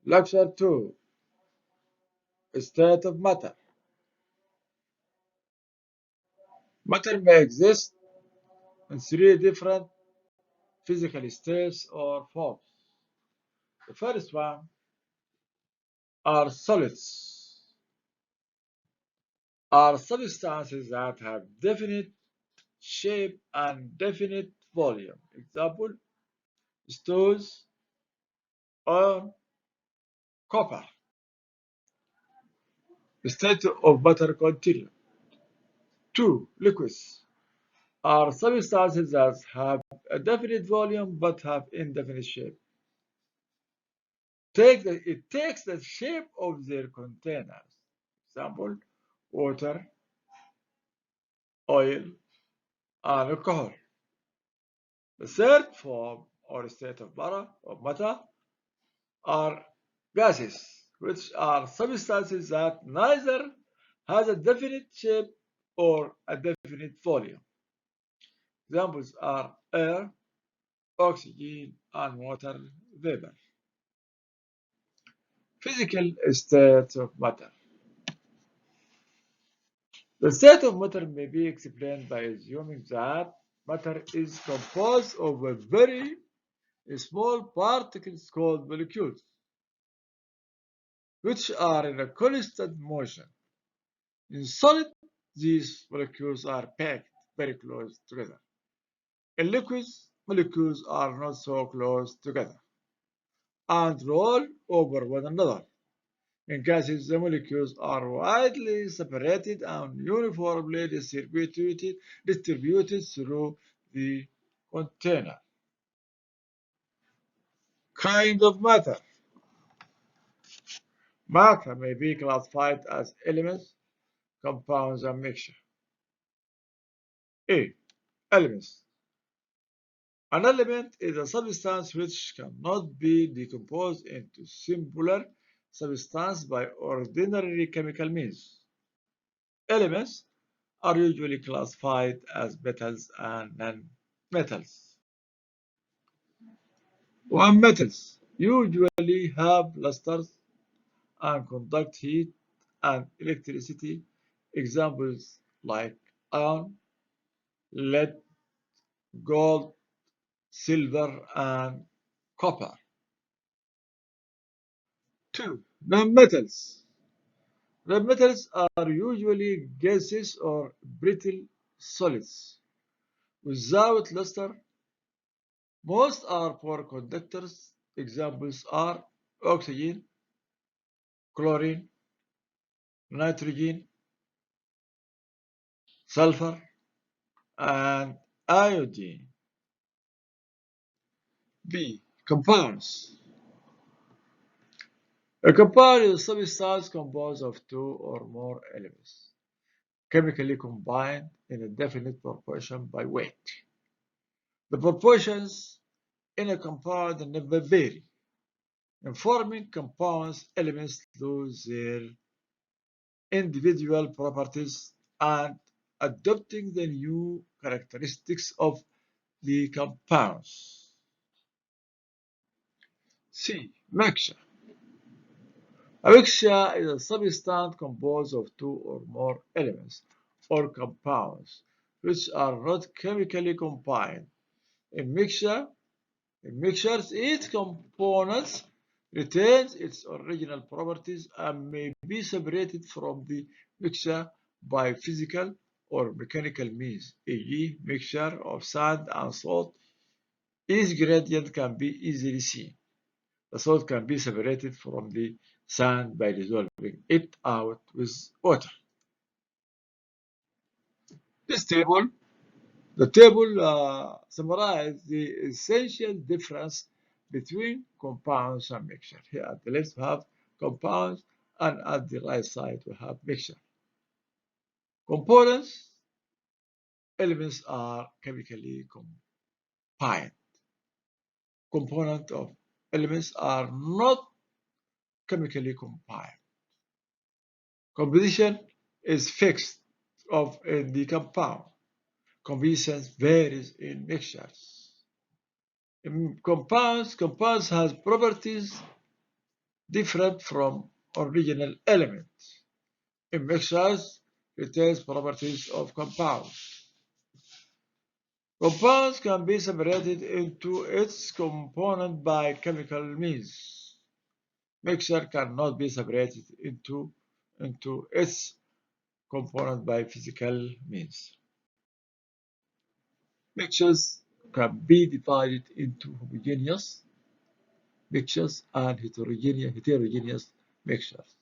Lecture 2, State of Matter. Matter may exist in three different physical states or forms. The first one are solids, are substances that have definite shape and definite volume. Example, stones, iron, copper. The state of matter continues. 2. Liquids are substances that have a definite volume but have indefinite shape. It takes the shape of their containers. Example, water, oil, and alcohol. The third form or state of matter are gases, which are substances that neither has a definite shape or a definite volume. Examples are air, oxygen, and water vapor. Physical state of matter. The state of matter may be explained by assuming that matter is composed of a very small particles called molecules, which are in a constant motion. In solid, these molecules are packed very close together. In liquids, molecules are not so close together and roll over one another. In gases, the molecules are widely separated and uniformly distributed through the container. Kind of matter. Matter may be classified as elements, compounds, and mixture. A. Elements. An element is a substance which cannot be decomposed into simpler substance by ordinary chemical means. Elements are usually classified as metals and non-metals. One metals usually have lusters and conduct heat and electricity. Examples like iron, lead, gold, silver, and copper. 2. Non-metals. Non-metals are usually gases or brittle solids without luster. Most are poor conductors. Examples are oxygen, chlorine, nitrogen, sulfur, and iodine. B. Compounds. A compound is a substance composed of two or more elements, chemically combined in a definite proportion by weight. The proportions in a compound never vary. In forming compounds, elements lose their individual properties and adopting the new characteristics of the compounds. C. Mixture. A mixture is a substance composed of two or more elements or compounds which are not chemically combined. In mixtures, each component retains its original properties and may be separated from the mixture by physical or mechanical means, e.g., mixture of sand and salt. Each gradient can be easily seen. The salt can be separated from the sand by dissolving it out with water. The table summarizes the essential difference between compounds and mixture. Here at the left we have compounds and at the right side we have mixture. Components, elements are chemically combined. Components of elements are not chemically combined. Composition is fixed in the compound. Composition varies in mixtures. In compounds has properties different from original element. In mixtures, retains properties of compounds. Compounds can be separated into its component by chemical means. Mixture cannot be separated into its component by physical means. Mixtures can be divided into homogeneous mixtures and heterogeneous mixtures.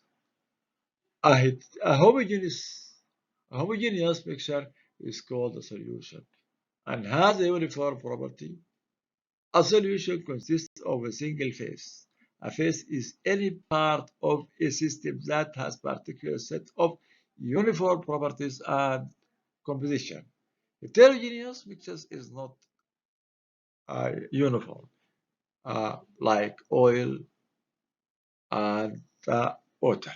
A homogeneous mixture is called a solution and has a uniform property. A solution consists of a single phase. A phase is any part of a system that has particular set of uniform properties and composition. Heterogeneous mixtures is not uniform, like oil and water.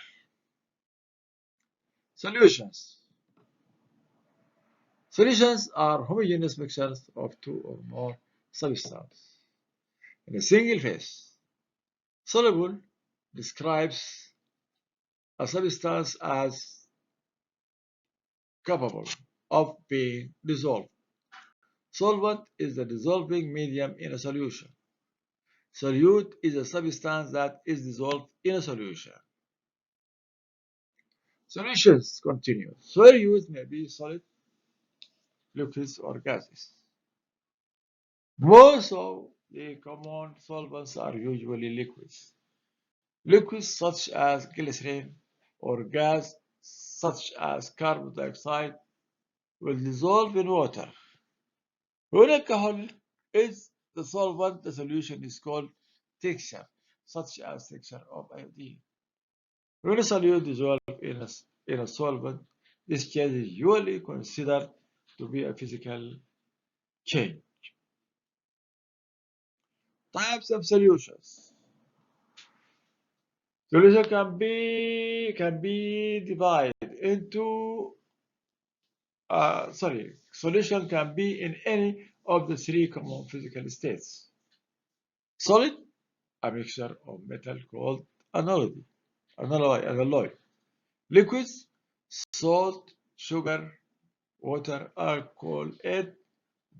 Solutions. Solutions are homogeneous mixtures of two or more substances in a single phase. Soluble describes a substance as capable of being dissolved. Solvent is the dissolving medium in a solution. Solute is a substance that is dissolved in a solution. Solutions continue. Solutes may be solid, liquids, or gases. Most of the common solvents are usually liquids. Liquids such as glycerin or gas such as carbon dioxide will dissolve in water. When alcohol is the solvent, the solution is called texture, such as texture of iodine. When a solute dissolves in a solvent, this change is usually considered to be a physical change. Types of solutions. Solution can be divided into solution can be in any of the three common physical states. Solid, a mixture of metal called alloy. Liquids, salt, sugar, water, alcohol, and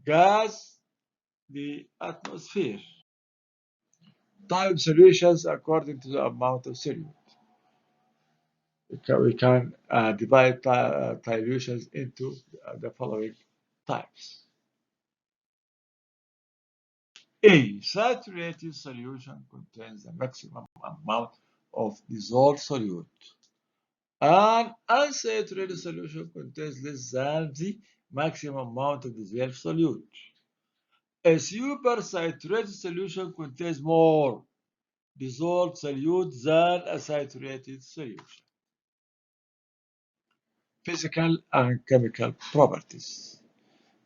gas, the atmosphere. Time solutions according to the amount of solute. We can divide solutions into the following types. A saturated solution contains the maximum amount of dissolved solute. An unsaturated solution contains less than the maximum amount of dissolved solute. A supersaturated solution contains more dissolved solute than a saturated solution. Physical and chemical properties.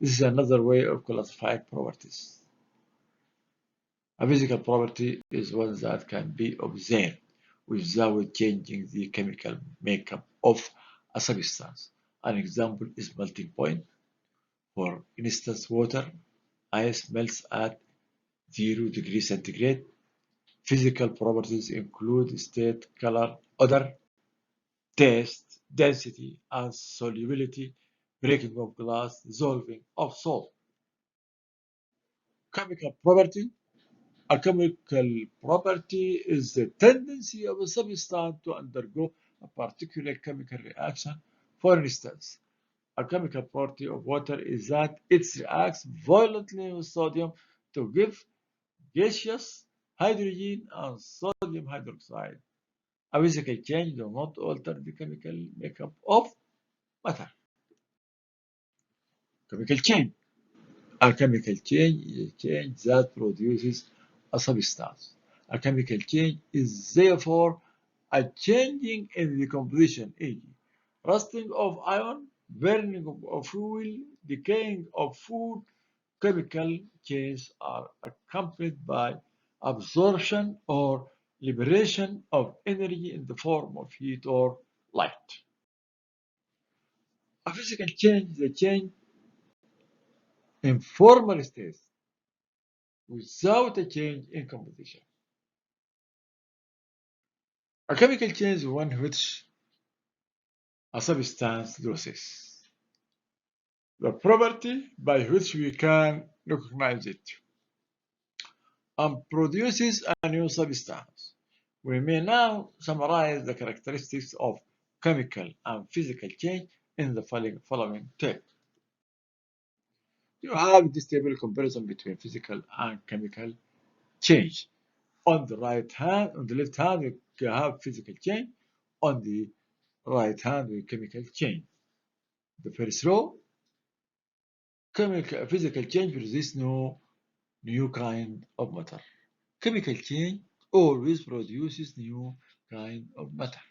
This is another way of classifying properties. A physical property is one that can be observed without changing the chemical makeup of a substance. An example is melting point. For instance, water, ice melts at 0 degrees centigrade. Physical properties include state, color, odor, taste, density, and solubility, breaking of glass, dissolving of salt. Chemical property. A chemical property is the tendency of a substance to undergo a particular chemical reaction. For instance, a chemical property of water is that it reacts violently with sodium to give gaseous hydrogen and sodium hydroxide. A physical change does not alter the chemical makeup of matter. Chemical change. A chemical change is a change that produces a substance. A chemical change is therefore a changing in the composition, e.g., rusting of iron, burning of fuel, decaying of food. Chemical changes are accompanied by absorption or liberation of energy in the form of heat or light. A physical change is a change in formal states without a change in composition. A chemical change is one which a substance loses the property by which we can recognize it and produces a new substance. We may now summarize the characteristics of chemical and physical change in the following table. You have this table comparison between physical and chemical change. On the left hand, we have physical change. On the right hand, we chemical change. The first row, physical change produces no new kind of matter. Chemical change always produces new kind of matter.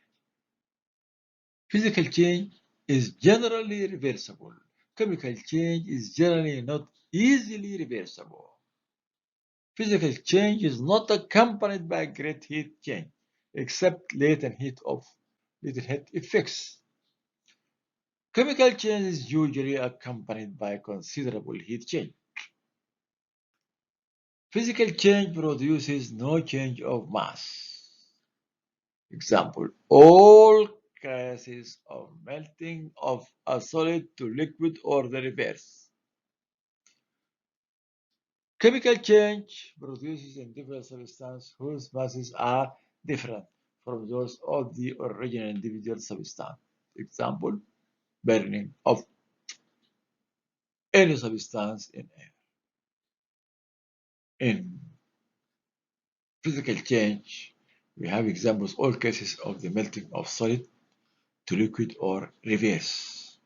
Physical change is generally reversible. Chemical change is generally not easily reversible. Physical change is not accompanied by great heat change, except latent heat effects. Chemical change is usually accompanied by considerable heat change. Physical change produces no change of mass. Example, all cases of melting of a solid to liquid or the reverse. Chemical change produces individual substances whose masses are different from those of the original individual substance. Example, burning of any substance in air. In physical change, we have examples, all cases of the melting of solid to liquid or reverse.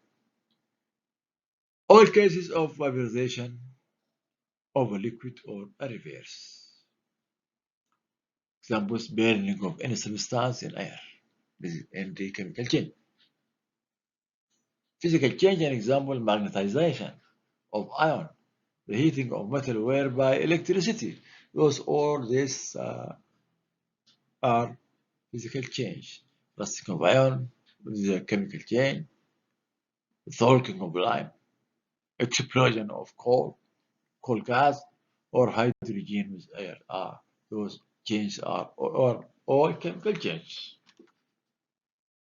All cases of vaporization of a liquid or a reverse. Examples, burning of any substance in air. This is in the chemical change. Physical change, an example, magnetization of iron, the heating of metal whereby electricity. All these are physical change. Rusting of iron, the chemical change, thawing of lime, explosion of coal gas, or hydrogen with air. Those changes are all chemical changes.